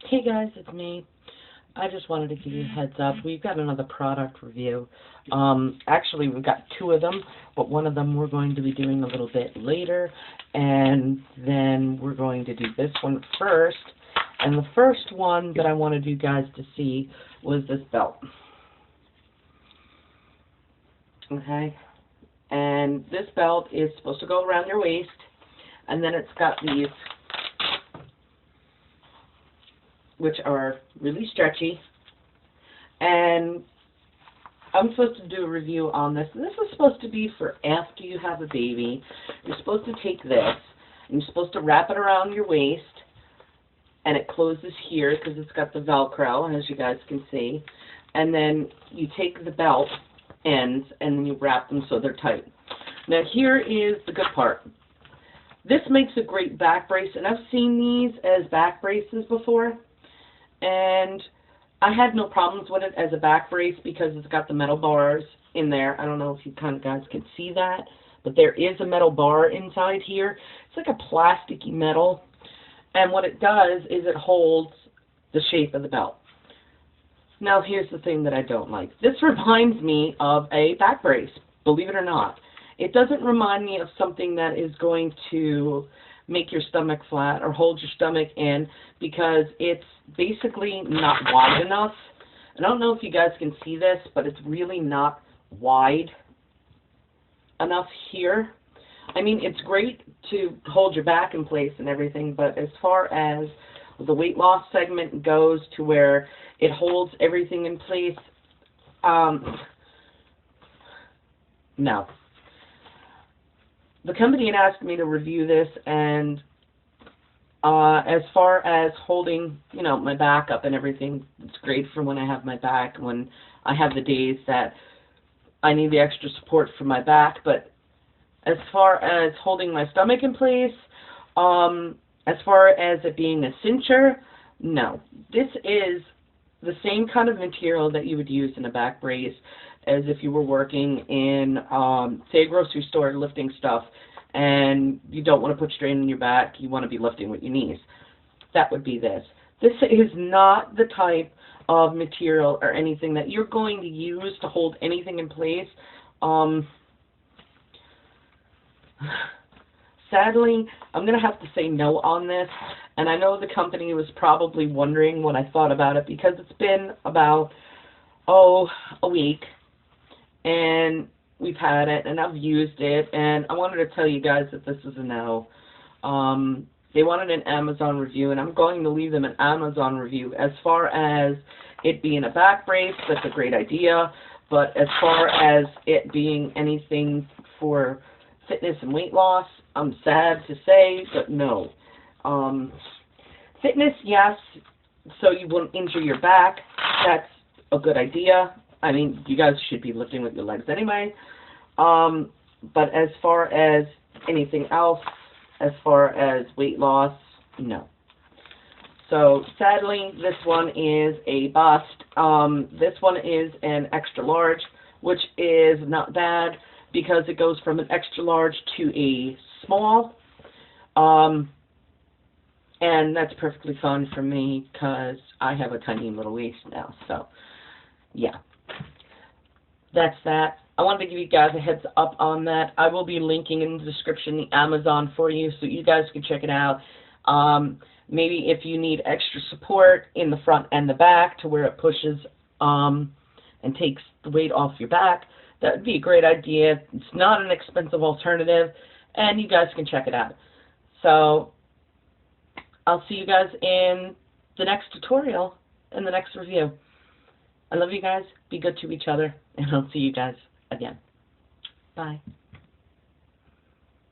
Hey guys, it's me. I just wanted to give you a heads up. We've got another product review. Actually, we've got two of them, but one of them we're going to be doing a little bit later, and then we're going to do this one first. And the first one that I wanted you guys to see was this belt. Okay? And this belt is supposed to go around your waist, and then it's got these, which are really stretchy, and I'm supposed to do a review on this. This is supposed to be for after you have a baby. You're supposed to take this, and you're supposed to wrap it around your waist, and it closes here because it's got the Velcro, as you guys can see, and then you take the belt ends, and then you wrap them so they're tight. Now here is the good part. This makes a great back brace, and I've seen these as back braces before, and I had no problems with it as a back brace because it's got the metal bars in there. I don't know if you kind of guys can see that, but there is a metal bar inside here. It's like a plasticky metal, and what it does is it holds the shape of the belt. Now here's the thing that I don't like. This reminds me of a back brace, believe it or not. It doesn't remind me of something that is going to make your stomach flat or hold your stomach in, because it's basically not wide enough. I don't know if you guys can see this, but it's really not wide enough here. I mean, it's great to hold your back in place and everything, but as far as the weight loss segment goes, to where it holds everything in place, no. The company had asked me to review this, and as far as holding, you know, my back up and everything, it's great for when I have my back, when I have the days that I need the extra support for my back. But as far as holding my stomach in place, as far as it being a cincher, no. This is the same kind of material that you would use in a back brace as if you were working in, say, a grocery store lifting stuff, and you don't want to put strain on your back, you want to be lifting with your knees. That would be this. This is not the type of material or anything that you're going to use to hold anything in place. Sadly, I'm going to have to say no on this, and I know the company was probably wondering what I thought about it, because it's been about, a week, and we've had it, and I've used it, and I wanted to tell you guys that this is a no. They wanted an Amazon review, and I'm going to leave them an Amazon review. As far as it being a back brace, that's a great idea, but as far as it being anything for fitness and weight loss, I'm sad to say, but no. Fitness, yes, so you won't injure your back. That's a good idea. I mean, you guys should be lifting with your legs anyway. But as far as anything else, as far as weight loss, no. So sadly, this one is a bust. This one is an extra large, which is not bad, because it goes from an extra large to a small. And that's perfectly fine for me, because I have a tiny little waist now. So, yeah. That's that. I wanted to give you guys a heads up on that. I will be linking in the description the Amazon for you, so you guys can check it out. Maybe if you need extra support in the front and the back to where it pushes and takes the weight off your back, that would be a great idea. It's not an expensive alternative, and you guys can check it out. So I'll see you guys in the next tutorial, in the next review. I love you guys. Be good to each other, and I'll see you guys again. Bye.